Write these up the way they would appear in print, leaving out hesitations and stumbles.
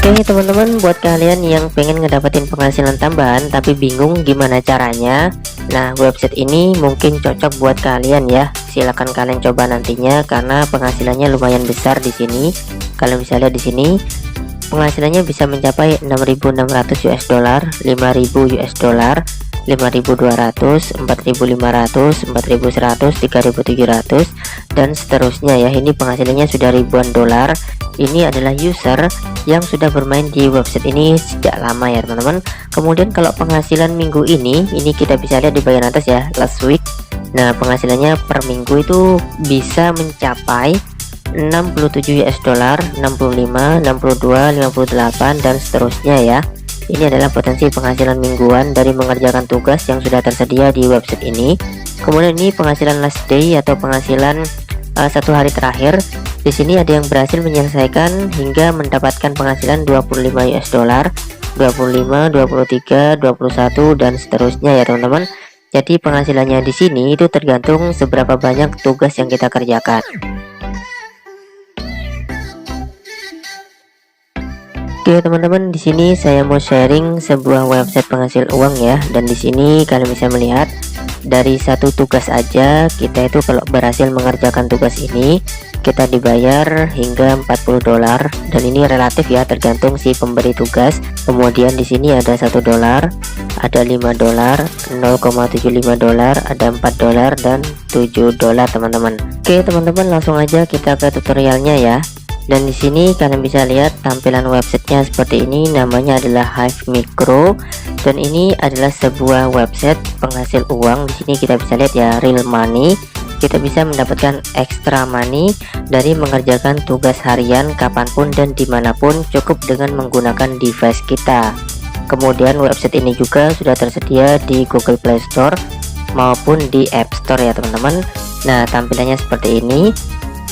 Oke teman-teman, buat kalian yang pengen ngedapetin penghasilan tambahan tapi bingung gimana caranya, nah website ini mungkin cocok buat kalian ya. Silahkan kalian coba nantinya karena penghasilannya lumayan besar di sini. Kalian bisa lihat di sini penghasilannya bisa mencapai 6.600 US dollar, 5.000 US dollar, 5.200, 4.500, 4.100, 3.700 dan seterusnya ya. Ini penghasilannya sudah ribuan dolar. Ini adalah user yang sudah bermain di website ini sejak lama ya teman-teman. Kemudian kalau penghasilan minggu ini kita bisa lihat di bagian atas ya, last week. Nah penghasilannya per minggu itu bisa mencapai 67 US dollar, 65, 62, 58 dan seterusnya ya. Ini adalah potensi penghasilan mingguan dari mengerjakan tugas yang sudah tersedia di website ini. Kemudian ini penghasilan last day atau penghasilan satu hari terakhir. Di sini ada yang berhasil menyelesaikan hingga mendapatkan penghasilan 25 US dollar, 25, 23, 21 dan seterusnya ya teman-teman. Jadi penghasilannya di sini itu tergantung seberapa banyak tugas yang kita kerjakan. Oke teman-teman, di sini saya mau sharing sebuah website penghasil uang ya. Dan di sini kalian bisa melihat dari satu tugas aja kita itu kalau berhasil mengerjakan tugas ini kita dibayar hingga 40 dolar dan ini relatif ya, tergantung si pemberi tugas. Kemudian di sini ada 1 dolar, ada 5 dolar, 0,75 dolar, ada 4 dolar dan 7 dolar teman-teman. Oke teman-teman, langsung aja kita ke tutorialnya ya. Dan di sini kalian bisa lihat tampilan websitenya seperti ini, namanya adalah Hive Micro dan ini adalah sebuah website penghasil uang. Di sini kita bisa lihat ya, real money. Kita bisa mendapatkan extra money dari mengerjakan tugas harian kapanpun dan dimanapun cukup dengan menggunakan device kita. Kemudian website ini juga sudah tersedia di Google Play Store maupun di App Store ya teman-teman. Nah tampilannya seperti ini.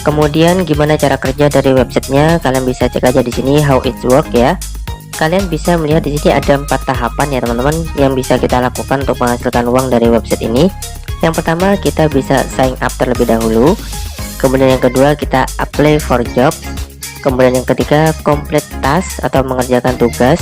Kemudian gimana cara kerja dari websitenya, kalian bisa cek aja di sini how it work ya. Kalian bisa melihat di sini ada 4 tahapan ya teman-teman yang bisa kita lakukan untuk menghasilkan uang dari website ini. Yang pertama kita bisa sign up terlebih dahulu. Kemudian yang kedua kita apply for job. Kemudian yang ketiga complete task atau mengerjakan tugas.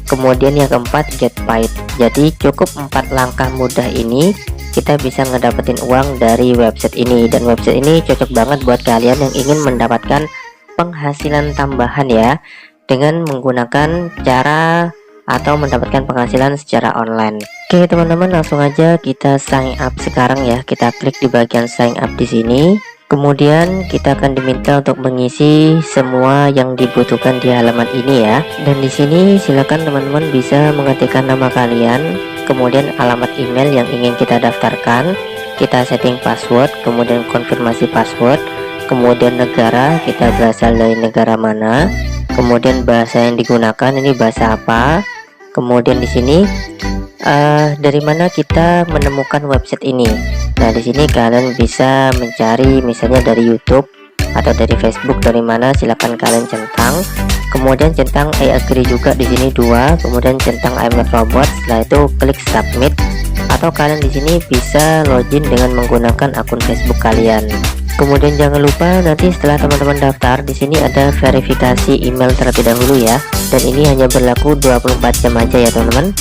Kemudian yang keempat get paid. Jadi cukup 4 langkah mudah ini kita bisa ngedapetin uang dari website ini. Dan website ini cocok banget buat kalian yang ingin mendapatkan penghasilan tambahan ya, dengan menggunakan cara atau mendapatkan penghasilan secara online. Oke teman-teman, langsung aja kita sign up sekarang ya. Kita klik di bagian sign up di sini. Kemudian kita akan diminta untuk mengisi semua yang dibutuhkan di halaman ini ya. Dan di sini silakan teman-teman bisa mengetikkan nama kalian, kemudian alamat email yang ingin kita daftarkan, kita setting password, kemudian konfirmasi password, kemudian negara, kita berasal dari negara mana, kemudian bahasa yang digunakan, ini bahasa apa, kemudian di sini dari mana kita menemukan website ini. Nah di sini kalian bisa mencari misalnya dari YouTube atau dari Facebook, dari mana silakan kalian centang. Kemudian centang I agree juga di sini 2, kemudian centang I'm not robot. Setelah itu klik submit, atau kalian di sini bisa login dengan menggunakan akun Facebook kalian. Kemudian jangan lupa nanti setelah teman-teman daftar di sini ada verifikasi email terlebih dahulu ya. Dan ini hanya berlaku 24 jam aja ya teman-teman.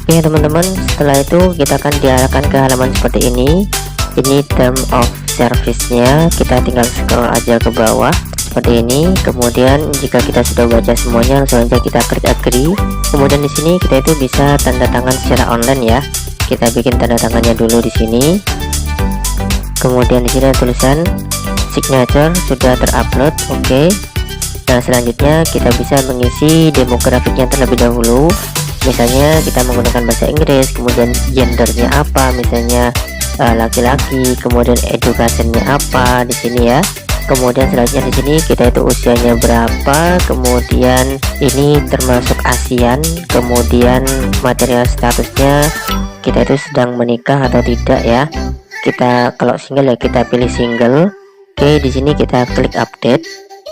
Oke teman-teman, setelah itu kita akan diarahkan ke halaman seperti ini. Ini term of service-nya, kita tinggal scroll aja ke bawah seperti ini. Kemudian jika kita sudah baca semuanya, langsung aja kita klik agree. Kemudian di sini kita itu bisa tanda tangan secara online ya. Kita bikin tanda tangannya dulu di sini. Kemudian di sini ada tulisan signature sudah terupload. Oke. Nah selanjutnya kita bisa mengisi demografiknya terlebih dahulu. Misalnya kita menggunakan bahasa Inggris, kemudian gendernya apa, misalnya laki-laki, kemudian educationnya apa di sini ya. Kemudian selanjutnya di sini kita itu usianya berapa, kemudian ini termasuk ASEAN, kemudian material statusnya kita itu sedang menikah atau tidak ya. Kita kalau single ya kita pilih single. Oke, di sini kita klik update.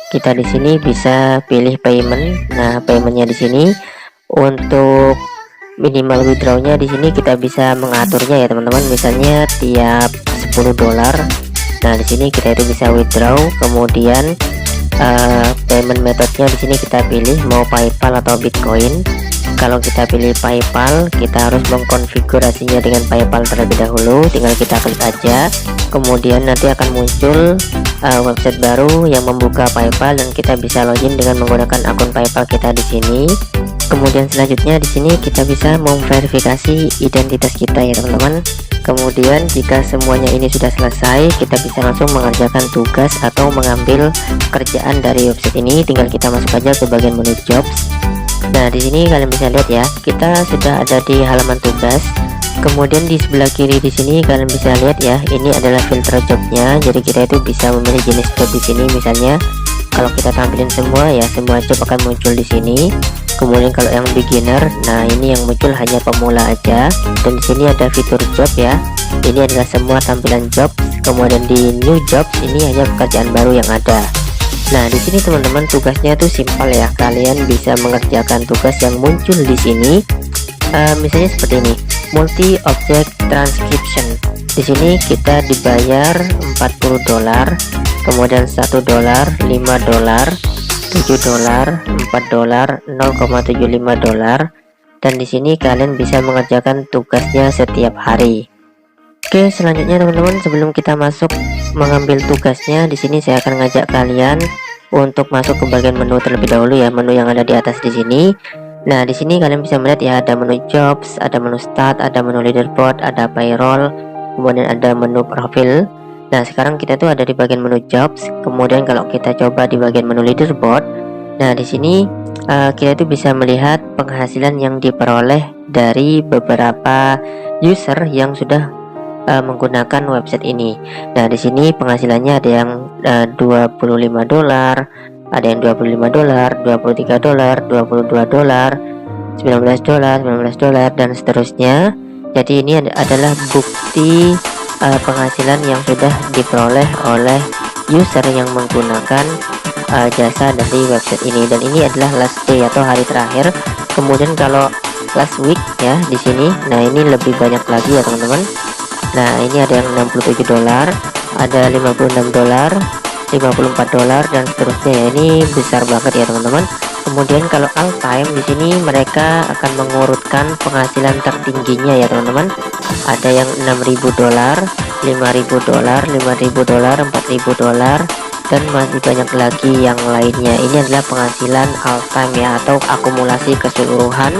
Kita di sini bisa pilih payment. Nah, paymentnya di sini untuk minimal withdrawnya di sini kita bisa mengaturnya ya teman-teman. Misalnya tiap 10 dolar. Nah di sini kita itu bisa withdraw, kemudian payment methodenya di sini kita pilih mau PayPal atau Bitcoin. Kalau kita pilih PayPal, kita harus mengkonfigurasinya dengan PayPal terlebih dahulu. Tinggal kita klik aja, kemudian nanti akan muncul website baru yang membuka PayPal dan kita bisa login dengan menggunakan akun PayPal kita di sini. Kemudian selanjutnya di sini kita bisa memverifikasi identitas kita ya teman-teman. Kemudian jika semuanya ini sudah selesai, kita bisa langsung mengerjakan tugas atau mengambil kerjaan dari website ini. Tinggal kita masuk aja ke bagian menu jobs. Nah, di sini kalian bisa lihat ya, kita sudah ada di halaman tugas. Kemudian di sebelah kiri di sini kalian bisa lihat ya, ini adalah filter jobnya. Jadi kita itu bisa memilih jenis job di sini. Misalnya kalau kita tampilin semua ya, semua job akan muncul di sini. Kemudian kalau yang beginner, nah ini yang muncul hanya pemula aja. Dan di sini ada fitur job ya, ini adalah semua tampilan job. Kemudian di new jobs ini hanya pekerjaan baru yang ada. Nah, di sini teman-teman tugasnya tuh simpel ya. Kalian bisa mengerjakan tugas yang muncul di sini. Misalnya seperti ini, multi object transcription. Di sini kita dibayar $40, kemudian $1, $5, $7, $4, $0,75, dan di sini kalian bisa mengerjakan tugasnya setiap hari. Oke, selanjutnya teman-teman, sebelum kita masuk mengambil tugasnya, di sini saya akan ngajak kalian untuk masuk ke bagian menu terlebih dahulu ya, menu yang ada di atas di sini. Nah, di sini kalian bisa melihat ya, ada menu jobs, ada menu start, ada menu leaderboard, ada payroll, kemudian ada menu profil. Nah, sekarang kita tuh ada di bagian menu jobs. Kemudian kalau kita coba di bagian menu leaderboard, nah di sini kita itu bisa melihat penghasilan yang diperoleh dari beberapa user yang sudah menggunakan website ini. Nah, di sini penghasilannya ada yang $25, ada yang $25, $23, $22, $19, dan seterusnya. Jadi ini adalah bukti penghasilan yang sudah diperoleh oleh user yang menggunakan jasa dari website ini, dan ini adalah last day atau hari terakhir. Kemudian kalau last week ya di sini, nah ini lebih banyak lagi ya teman-teman. Nah, ini ada yang $67, ada $56, $54, dan seterusnya ya. Ini besar banget ya teman-teman. Kemudian kalau all time di sini mereka akan mengurutkan penghasilan tertingginya ya teman-teman. Ada yang $6.000, $5.000, $5.000, $4.000, dan masih banyak lagi yang lainnya. Ini adalah penghasilan all time ya, atau akumulasi keseluruhan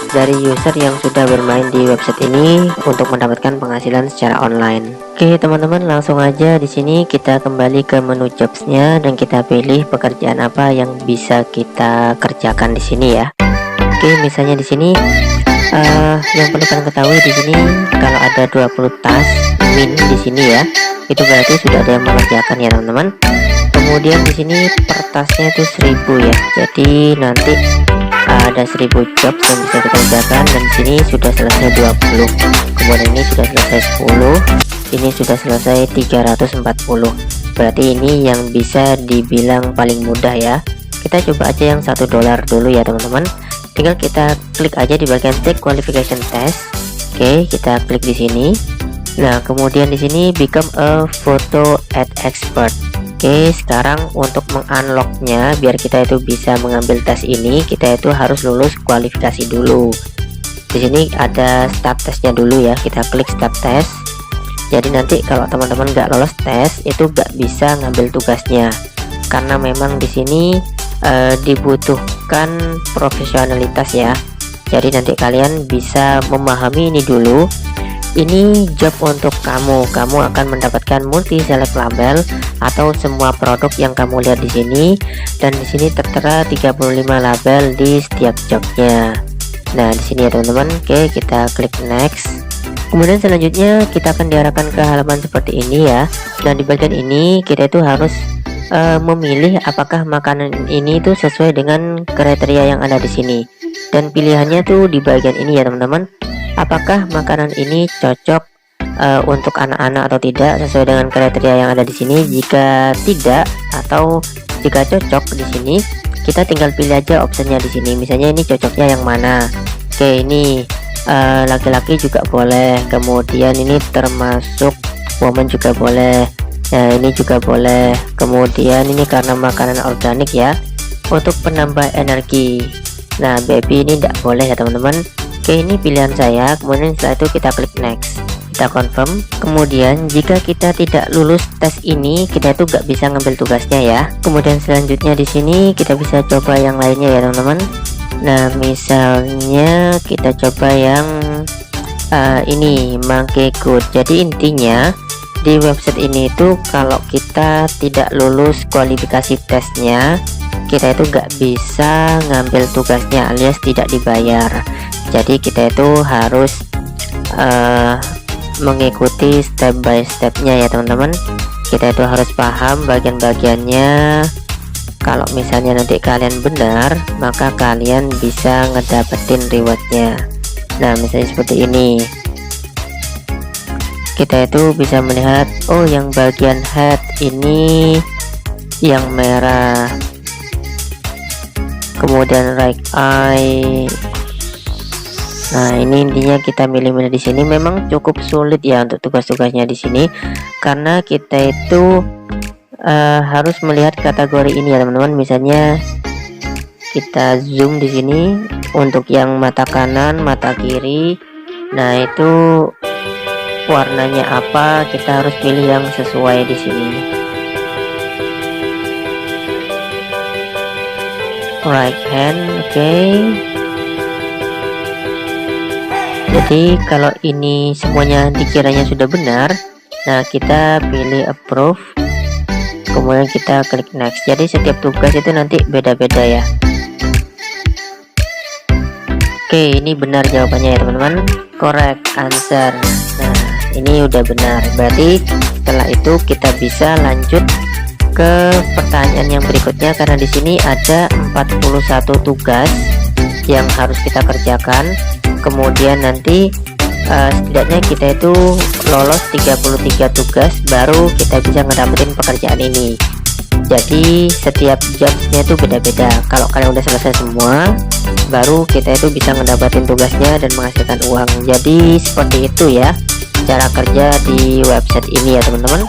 dari user yang sudah bermain di website ini untuk mendapatkan penghasilan secara online. Oke teman-teman, langsung aja di sini kita kembali ke menu jobsnya dan kita pilih pekerjaan apa yang bisa kita kerjakan di sini ya. Oke, misalnya di sini yang perlu kalian ketahui di sini, kalau ada 20 task min di sini ya, itu berarti sudah ada yang mengerjakan ya teman-teman. Kemudian di sini per tasknya itu 1000 ya. Jadi nanti ada 1000 jobs yang bisa kita kerjakan, dan di sini sudah selesai 20. Kemudian ini sudah selesai 10, ini sudah selesai 340. Berarti ini yang bisa dibilang paling mudah ya. Kita coba aja yang $1 dulu ya teman-teman. Tinggal kita klik aja di bagian take qualification test. Oke, kita klik di sini. Nah, kemudian di sini become a photo ad expert. Oke, sekarang untuk mengunlocknya biar kita itu bisa mengambil tes ini, kita itu harus lulus kualifikasi dulu. Di sini ada start testnya dulu ya, kita klik start test. Jadi nanti kalau teman-teman nggak lolos tes itu nggak bisa ngambil tugasnya, karena memang di sini dibutuhkan profesionalitas ya. Jadi nanti kalian bisa memahami ini dulu. Ini job untuk kamu akan mendapatkan multi select label atau semua produk yang kamu lihat di sini, dan di sini tertera 35 label di setiap jobnya. Nah, di sini ya teman-teman. Oke, kita klik next. Kemudian selanjutnya kita akan diarahkan ke halaman seperti ini ya. Dan di bagian ini kita itu harus memilih apakah makanan ini tuh sesuai dengan kriteria yang ada di sini. Dan pilihannya tuh di bagian ini ya teman-teman. Apakah makanan ini cocok untuk anak-anak atau tidak sesuai dengan kriteria yang ada di sini. Jika tidak atau jika cocok di sini, kita tinggal pilih aja opsinya di sini. Misalnya ini cocoknya yang mana. Oke, ini laki-laki juga boleh. Kemudian ini termasuk woman juga boleh. Nah ini juga boleh. Kemudian ini karena makanan organik ya, untuk penambah energi. Nah baby ini tidak boleh ya teman-teman. Oke, ini pilihan saya. Kemudian setelah itu kita klik next, kita confirm. Kemudian jika kita tidak lulus tes ini, kita itu nggak bisa ngambil tugasnya ya. Kemudian selanjutnya di sini kita bisa coba yang lainnya ya teman-teman. Nah misalnya kita coba yang ini Monkey Good. Jadi intinya di website ini itu kalau kita tidak lulus kualifikasi tesnya, kita itu nggak bisa ngambil tugasnya alias tidak dibayar. Jadi kita itu harus mengikuti step by stepnya ya teman-teman. Kita itu harus paham bagian-bagiannya. Kalau misalnya nanti kalian benar, maka kalian bisa ngedapetin rewardnya. Nah misalnya seperti ini, kita itu bisa melihat, oh yang bagian head ini yang merah, kemudian right eye. Nah ini intinya kita milih-milih di sini. Memang cukup sulit ya untuk tugas-tugasnya di sini, karena kita itu harus melihat kategori ini ya teman-teman. Misalnya kita zoom di sini untuk yang mata kanan, mata kiri. Nah itu warnanya apa, kita harus pilih yang sesuai di sini. Right hand, oke. Jadi kalau ini semuanya dikiranya sudah benar, nah kita pilih approve, kemudian kita klik next. Jadi setiap tugas itu nanti beda-beda ya. Oke, ini benar jawabannya ya teman-teman. Correct answer. Nah ini udah benar, berarti setelah itu kita bisa lanjut ke pertanyaan yang berikutnya, karena di sini ada 41 tugas yang harus kita kerjakan. Kemudian nanti setidaknya kita itu lolos 33 tugas baru kita bisa ngedapetin pekerjaan ini. Jadi setiap jobnya itu beda-beda. Kalau kalian udah selesai semua, baru kita itu bisa ngedapetin tugasnya dan menghasilkan uang. Jadi seperti itu ya cara kerja di website ini ya teman-teman.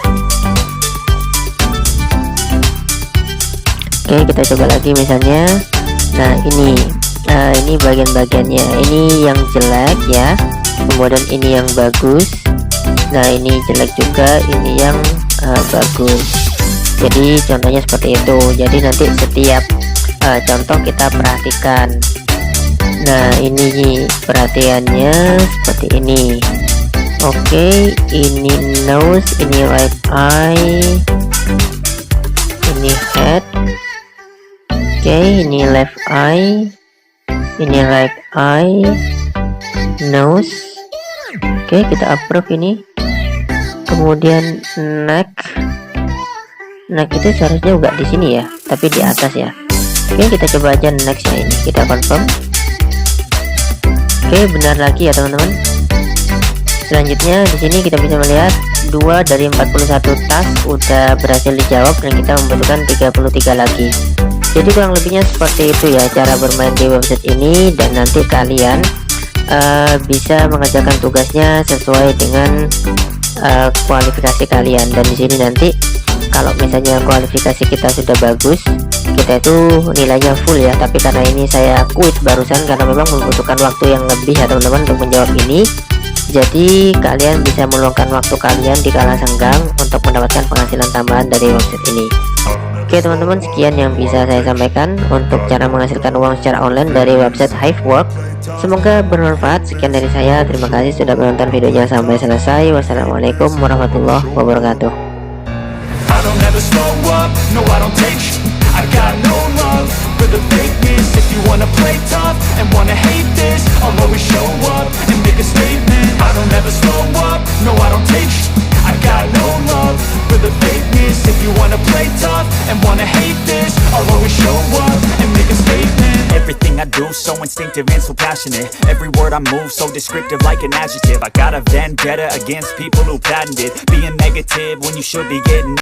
Oke, kita coba lagi misalnya. Nah ini bagian-bagiannya, ini yang jelek ya, kemudian ini yang bagus. Nah ini jelek juga, ini yang bagus. Jadi contohnya seperti itu. Jadi nanti setiap contoh kita perhatikan. Nah ini perhatiannya seperti ini. Oke, ini nose, ini right eye, ini head. Oke, ini left eye, ini right eye, nose. Oke, kita approve ini. Kemudian neck itu seharusnya juga di sini ya, tapi di atas ya. Oke, kita coba aja next ya, ini kita confirm. Oke, benar lagi ya teman-teman. Selanjutnya di sini kita bisa melihat 2 dari 41 task udah berhasil dijawab dan kita membutuhkan 33 lagi. Jadi kurang lebihnya seperti itu ya cara bermain di website ini, dan nanti kalian bisa mengerjakan tugasnya sesuai dengan kualifikasi kalian. Dan di sini nanti kalau misalnya kualifikasi kita sudah bagus, kita itu nilainya full ya. Tapi karena ini saya quit barusan karena memang membutuhkan waktu yang lebih ya teman-teman untuk menjawab ini. Jadi kalian bisa meluangkan waktu kalian di kala senggang untuk mendapatkan penghasilan tambahan dari website ini. Oke teman-teman, sekian yang bisa saya sampaikan untuk cara menghasilkan uang secara online dari website Hivework. Semoga bermanfaat. Sekian dari saya, terima kasih sudah menonton videonya sampai selesai. Wassalamualaikum warahmatullahi wabarakatuh. If you wanna play tough and wanna hate this, I'll always show up and make a statement. Everything I do so instinctive and so passionate. Every word I move so descriptive like an adjective. I got a vendetta against people who patented being negative when you should be getting